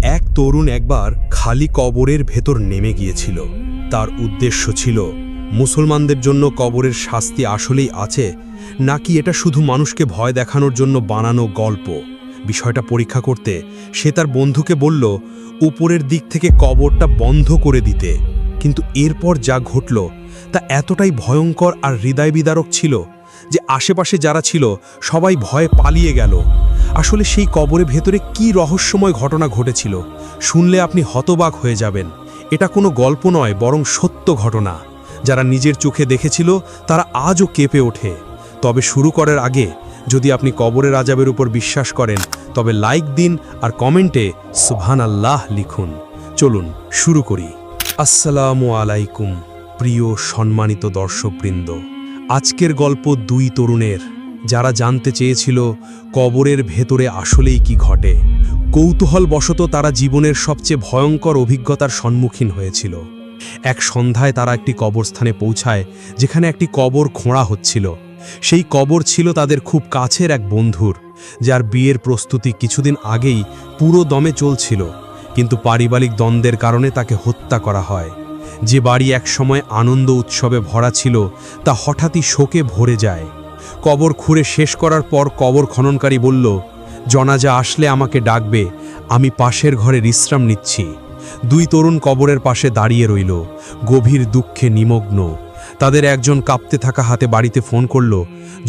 এক তরুণ একবার খালি কবরের ভেতর নেমে গিয়েছিল। তার উদ্দেশ্য ছিল মুসলমানদের জন্য কবরের শাস্তি আসলেই আছে নাকি এটা শুধু মানুষকে ভয় দেখানোর জন্য বানানো গল্প। বিষয়টা পরীক্ষা করতে সে তার বন্ধুকে বলল উপরের দিক থেকে কবরটা বন্ধ করে দিতে। কিন্তু এরপর যা ঘটল তা এতটাই ভয়ঙ্কর আর হৃদয়বিদারক ছিল যে আশেপাশে যারা ছিল সবাই ভয়ে পালিয়ে গেল। আসলে সেই কবরের ভেতরে কি রহস্যময় ঘটনা ঘটেছিল শুনলে আপনি হতবাক হয়ে যাবেন। এটা কোনো গল্প নয়, বরং সত্য ঘটনা। যারা নিজের চোখে দেখেছিল তারা আজও কেঁপে ওঠে। তবে শুরু করার আগে যদি আপনি কবরের আযাবের উপর বিশ্বাস করেন তবে লাইক দিন আর কমেন্টে সুবহানাল্লাহ লিখুন। চলুন শুরু করি। আসসালামু আলাইকুম প্রিয় সম্মানিত দর্শকবৃন্দ। আজকের গল্প দুই তরুণের যারা জানতে চেয়েছিল কবরের ভেতরে আসলেই কি ঘটে। কৌতূহলবশত তারা জীবনের সবচেয়ে ভয়ঙ্কর অভিজ্ঞতার সম্মুখীন হয়েছিল। এক সন্ধ্যায় তারা একটি কবরস্থানে পৌঁছায় যেখানে একটি কবর খোঁড়া হচ্ছিল। সেই কবর ছিল তাদের খুব কাছের এক বন্ধুর, যার বিয়ের প্রস্তুতি কিছুদিন আগেই পুরো দমে চলছিল, কিন্তু পারিবারিক দ্বন্দ্বের কারণে তাকে হত্যা করা হয়। যে বাড়ি একসময় আনন্দ উৎসবে ভরা ছিল তা হঠাৎই শোকে ভরে যায়। কবর খুঁড়ে শেষ করার পর কবর খননকারী বলল, জানাজা আসলে আমাকে ডাকবে, আমি পাশের ঘরে বিশ্রাম নিচ্ছি। দুই তরুণ কবরের পাশে দাঁড়িয়ে রইল, গভীর দুঃখে নিমগ্ন। তাদের একজন কাঁপতে থাকা হাতে বাড়িতে ফোন করল।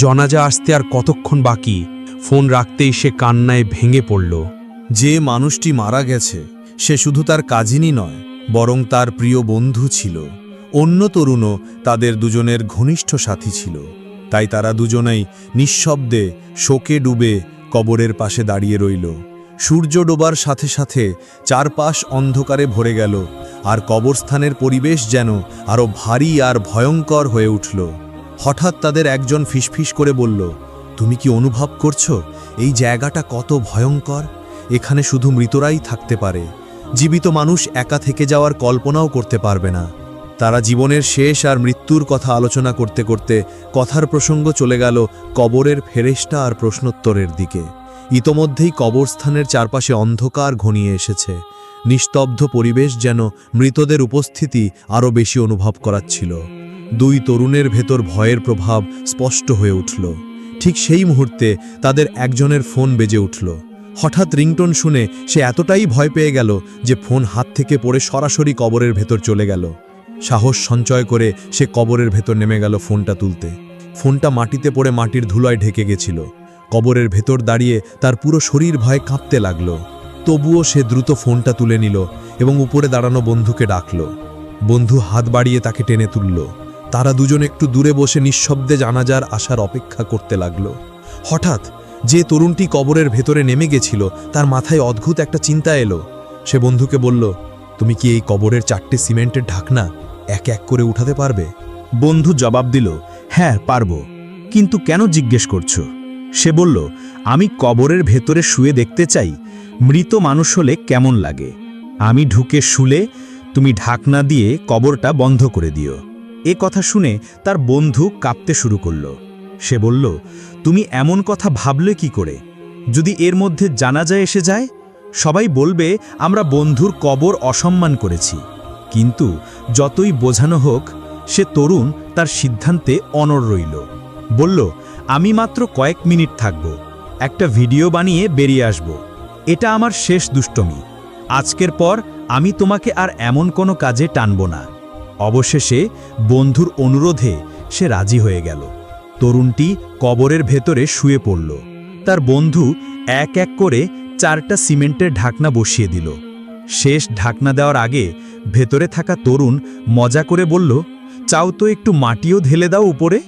জানাজা আসতে আর কতক্ষণ বাকি। ফোন রাখতেই সে কান্নায় ভেঙে পড়ল। যে মানুষটি মারা গেছে সে শুধু তার কাজিনই নয়, বরং তার প্রিয় বন্ধু ছিল। অন্য তরুণও তাদের দুজনের ঘনিষ্ঠ সাথী ছিল। তাই তারা দুজনেই নিঃশব্দে শোকে ডুবে কবরের পাশে দাঁড়িয়ে রইল। সূর্য ডোবার সাথে সাথে চারপাশ অন্ধকারে ভরে গেল, আর কবরস্থানের পরিবেশ যেন আরও ভারী আর ভয়ঙ্কর হয়ে উঠল। হঠাৎ তাদের একজন ফিসফিস করে বলল, তুমি কি অনুভব করছো এই জায়গাটা কত ভয়ঙ্কর? এখানে শুধু মৃতরাই থাকতে পারে, জীবিত মানুষ একা থেকে যাওয়ার কল্পনাও করতে পারবে না। তারা জীবনের শেষ আর মৃত্যুর কথা আলোচনা করতে করতে কথার প্রসঙ্গ চলে গেল কবরের ফেরেশতা আর প্রশ্নোত্তরের দিকে। ইতোমধ্যেই কবরস্থানের চারপাশে অন্ধকার ঘনিয়ে এসেছে। নিস্তব্ধ পরিবেশ যেন মৃতদের উপস্থিতি আরও বেশি অনুভব করাচ্ছিল। দুই তরুণের ভেতর ভয়ের প্রভাব স্পষ্ট হয়ে উঠল। ঠিক সেই মুহূর্তে তাদের একজনের ফোন বেজে উঠল। হঠাৎ রিংটোন শুনে সে এতটাই ভয় পেয়ে গেল যে ফোন হাত থেকে পড়ে সরাসরি কবরের ভেতর চলে গেল। সাহস সঞ্চয় করে সে কবরের ভেতর নেমে গেল ফোনটা তুলতে। ফোনটা মাটিতে পড়ে মাটির ধুলোয় ঢেকে গেছিল। কবরের ভেতর দাঁড়িয়ে তার পুরো শরীর ভয়ে কাঁপতে লাগল। তবুও সে দ্রুত ফোনটা তুলে নিল এবং উপরে দাঁড়ানো বন্ধুকে ডাকল। বন্ধু হাত বাড়িয়ে তাকে টেনে তুলল। তারা দুজন একটু দূরে বসে নিঃশব্দে জানাজার আসার অপেক্ষা করতে লাগল। হঠাৎ যে তরুণটি কবরের ভেতরে নেমে গেছিল তার মাথায় অদ্ভুত একটা চিন্তা এলো। সে বন্ধুকে বলল, তুমি কি এই কবরের 4টে সিমেন্টের ঢাকনা এক এক করে উঠাতে পারবে? বন্ধু জবাব দিল, হ্যাঁ পারবো, কিন্তু কেন জিজ্ঞেস করছো? সে বলল, আমি কবরের ভেতরে শুয়ে দেখতে চাই মৃত মানুষ হলে কেমন লাগে। আমি ঢুকে শুলে তুমি ঢাকনা দিয়ে কবরটা বন্ধ করে দিও। এ কথা শুনে তার বন্ধু কাঁপতে শুরু করল। সে বলল, তুমি এমন কথা ভাবলে কি করে? যদি এর মধ্যে জানাজা এসে যায়, সবাই বলবে আমরা বন্ধুর কবর অসম্মান করেছি। কিন্তু যতই বোঝানো হোক, সে তরুণ তার সিদ্ধান্তে অনড় রইল। বলল, আমি মাত্র কয়েক মিনিট থাকব, একটা ভিডিও বানিয়ে বেরিয়ে আসব। এটা আমার শেষ দুষ্টমি। আজকের পর আমি তোমাকে আর এমন কোনো কাজে টানব না। অবশেষে বন্ধুর অনুরোধে সে রাজি হয়ে গেল। তরুণটি কবরের ভেতরে শুয়ে পড়ল। তার বন্ধু এক এক করে 4টা সিমেন্টের ঢাকনা বসিয়ে দিল। শেষ ঢাকনা দেওয়ার আগে ভেতরে থাকা তরুণ মজা করে বলল, চাও তো একটু মাটিও ঢেলে দাও উপরে?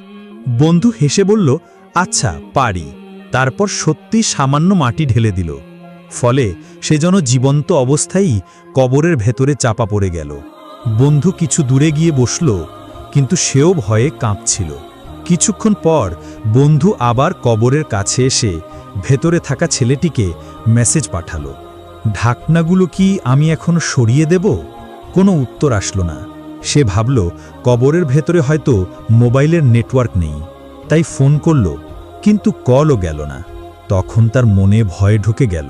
বন্ধু হেসে বলল, আচ্ছা পারি। তারপর সত্যি সামান্য মাটি ঢেলে দিল। ফলে সে যেন জীবন্ত অবস্থায়ই কবরের ভেতরে চাপা পড়ে গেল। বন্ধু কিছু দূরে গিয়ে বসল, কিন্তু সেও ভয়ে কাঁপছিল। কিছুক্ষণ পর বন্ধু আবার কবরের কাছে এসে ভেতরে থাকা ছেলেটিকে মেসেজ পাঠালো, ঢাকনাগুলো কি আমি এখন সরিয়ে দেব? কোনো উত্তর আসলো না। সে ভাবল কবরের ভেতরে হয়তো মোবাইলের নেটওয়ার্ক নেই, তাই ফোন করল, কিন্তু কলও গেল না। তখন তার মনে ভয় ঢুকে গেল,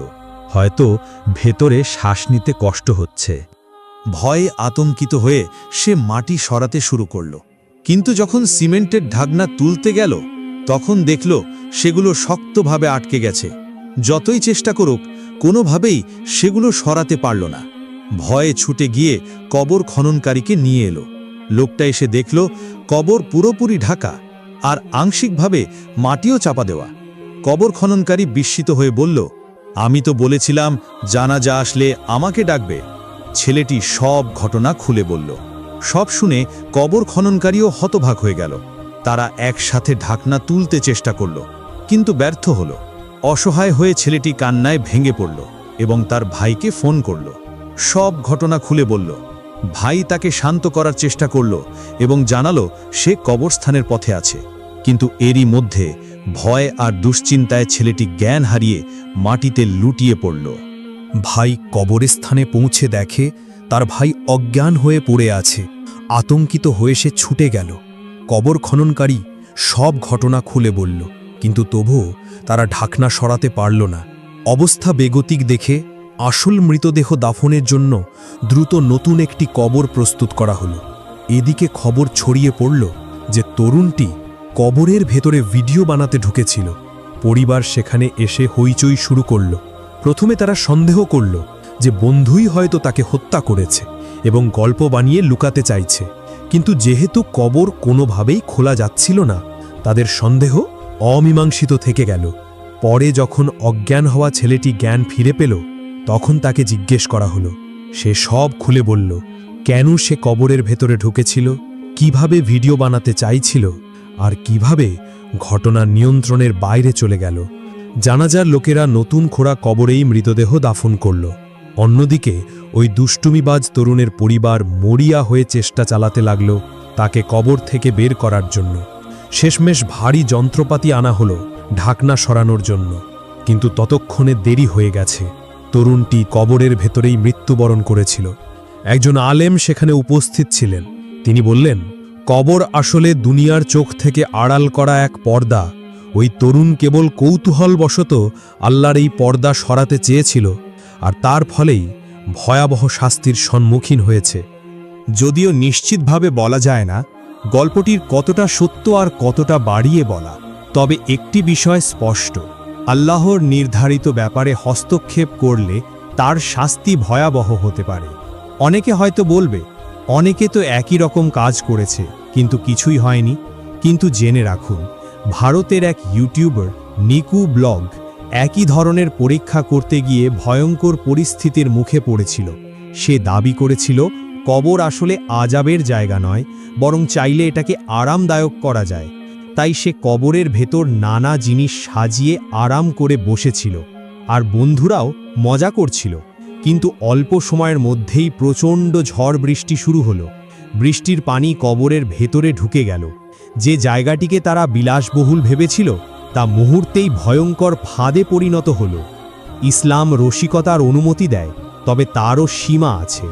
হয়তো ভেতরে শ্বাস নিতে কষ্ট হচ্ছে। ভয়ে আতঙ্কিত হয়ে সে মাটি সরাতে শুরু করল, কিন্তু যখন সিমেন্টের ঢাকনা তুলতে গেল তখন দেখল সেগুলো শক্তভাবে আটকে গেছে। যতই চেষ্টা করুক কোনোভাবেই সেগুলো সরাতে পারল না। ভয়ে ছুটে গিয়ে কবর খননকারীকে নিয়ে এলো। লোকটা এসে দেখল কবর পুরোপুরি ঢাকা আর আংশিকভাবে মাটিও চাপা দেওয়া। কবর খননকারী বিস্মিত হয়ে বলল, আমি তো বলেছিলাম জানাজা আসলে আমাকে ডাকবে। ছেলেটি সব ঘটনা খুলে বলল। সব শুনে কবর খননকারীও হতবাক হয়ে গেল। তারা একসাথে ঢাকনা তুলতে চেষ্টা করল, কিন্তু ব্যর্থ হল। অসহায় হয়ে ছেলেটি কান্নায় ভেঙে পড়ল এবং তার ভাইকে ফোন করল। সব ঘটনা খুলে বলল। ভাই তাকে শান্ত করার চেষ্টা করল এবং জানালো সে কবরস্থানের পথে আছে। কিন্তু এরই মধ্যে ভয় আর দুশ্চিন্তায় ছেলেটি জ্ঞান হারিয়ে মাটিতে লুটিয়ে পড়ল। ভাই কবরস্থানে পৌঁছে দেখে তার ভাই অজ্ঞান হয়ে পড়ে আছে। আতঙ্কিত হয়ে সে ছুটে গেল। কবর খননকারী সব ঘটনা খুলে বলল, কিন্তু তবুও তারা ঢাকনা সরাতে পারল না। অবস্থা বেগতিক দেখে আসল মৃতদেহ দাফনের জন্য দ্রুত নতুন একটি কবর প্রস্তুত করা হলো। এদিকে খবর ছড়িয়ে পড়ল যে তরুণটি কবরের ভেতরে ভিডিও বানাতে ঢুকেছিল। পরিবার সেখানে এসে হইচই শুরু করল। প্রথমে তারা সন্দেহ করল যে বন্ধুই হয়তো তাকে হত্যা করেছে এবং গল্প বানিয়ে লুকাতে চাইছে, কিন্তু যেহেতু কবর কোনোভাবেই খোলা যাচ্ছিল না, তাদের সন্দেহ অমীমাংসিত থেকে গেল। পরে যখন অজ্ঞান হওয়া ছেলেটি জ্ঞান ফিরে পেল, তখন তাকে জিজ্ঞেস করা হলো। সে সব খুলে বলল, কেন সে কবরের ভেতরে ঢুকেছিল, কিভাবে ভিডিও বানাতে চাইছিল আর কিভাবে ঘটনা নিয়ন্ত্রণের বাইরে চলে গেল। জানাজার লোকেরা নতুন খোঁড়া কবরেই মৃতদেহ দাফন করল। অন্যদিকে ওই দুষ্টুমিবাজ তরুণের পরিবার মরিয়া হয়ে চেষ্টা চালাতে লাগল তাকে কবর থেকে বের করার জন্য। শেষমেশ ভারী যন্ত্রপাতি আনা হলো ঢাকনা সরানোর জন্য, কিন্তু ততক্ষণে দেরি হয়ে গেছে। তরুণটি কবরের ভেতরেই মৃত্যুবরণ করেছিল। একজন আলেম সেখানে উপস্থিত ছিলেন। তিনি বললেন, কবর আসলে দুনিয়ার চোখ থেকে আড়াল করা এক পর্দা। ওই তরুণ কেবল কৌতূহলবশত আল্লাহর এই পর্দা সরাতে চেয়েছিল, আর তার ফলেই ভয়াবহ শাস্তির সম্মুখীন হয়েছে। যদিও নিশ্চিতভাবে বলা যায় না গল্পটির কতটা সত্য আর কতটা বাড়িয়ে বলা, তবে একটি বিষয় স্পষ্ট, আল্লাহর নির্ধারিত ব্যাপারে হস্তক্ষেপ করলে তার শাস্তি ভয়াবহ হতে পারে। অনেকে হয়তো বলবে, অনেকে তো একই রকম কাজ করেছে কিন্তু কিছুই হয়নি। কিন্তু জেনে রাখুন, ভারতের এক ইউটিউবার নিকু ব্লগ একই ধরনের পরীক্ষা করতে গিয়ে ভয়ঙ্কর পরিস্থিতির মুখে পড়েছিল। সে দাবি করেছিল কবর আসলে আযাবের জায়গা নয়, বরং চাইলে এটাকে আরামদায়ক করা যায়। তাই সে কবরের ভেতর নানা জিনিস সাজিয়ে আরাম করে বসেছিল, আর বন্ধুরাও মজা করছিল। কিন্তু অল্প সময়ের মধ্যেই প্রচণ্ড ঝড় বৃষ্টি শুরু হলো। বৃষ্টির পানি কবরের ভেতরে ঢুকে গেল। যে জায়গাটিকে তারা বিলাসবহুল ভেবেছিল তা মুহূর্তেই ভয়ঙ্কর ফাঁদে পরিণত হল। ইসলাম রসিকতার অনুমতি দেয়, তবে তারও সীমা আছে।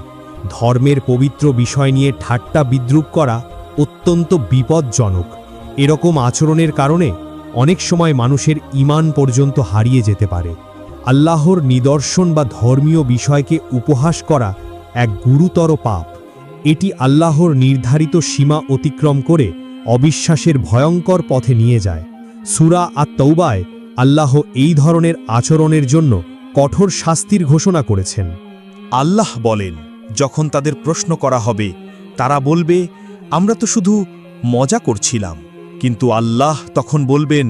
ধর্মের পবিত্র বিষয় নিয়ে ঠাট্টা বিদ্রূপ করা অত্যন্ত বিপজ্জনক। এরকম আচরণের কারণে অনেক সময় মানুষের ঈমান পর্যন্ত হারিয়ে যেতে পারে। আল্লাহর নিদর্শন বা ধর্মীয় বিষয়কে উপহাস করা এক গুরুতর পাপ। এটি আল্লাহর নির্ধারিত সীমা অতিক্রম করে অবিশ্বাসের ভয়ঙ্কর পথে নিয়ে যায়। সূরা আত-তাওবায় আল্লাহ এই ধরনের আচরণের জন্য কঠোর শাস্তির ঘোষণা করেছেন। আল্লাহ বলেন, যখন তাদের প্রশ্ন করা হবে তারা বলবে, আমরা তো শুধু মজা করছিলাম। কিন্তু আল্লাহ তখন বলবেন,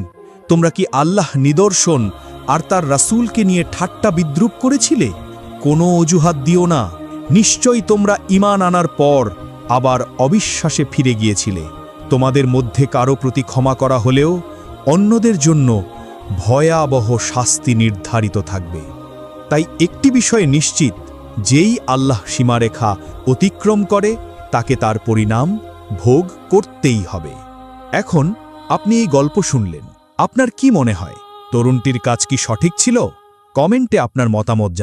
তোমরা কি আল্লাহ নিদর্শন আর তার রাসূলকে নিয়ে ঠাট্টা বিদ্রূপ করেছিলে? কোনো অজুহাত দিও না। নিশ্চয়ই তোমরা ঈমান আনার পর আবার অবিশ্বাসে ফিরে গিয়েছিলে। তোমাদের মধ্যে কারো প্রতি ক্ষমা করা হলেও অন্যদের জন্য ভয়াবহ শাস্তি নির্ধারিত থাকবে। তাই একটি বিষয়ে নিশ্চিত, যেই আল্লাহ সীমারেখা অতিক্রম করে তাকে তার পরিণাম ভোগ করতেই হবে। এখন আপনি এই গল্প শুনলেন, আপনার কি মনে হয় তরুণটির কাজ কি সঠিক ছিল? কমেন্টে আপনার মতামত জানান।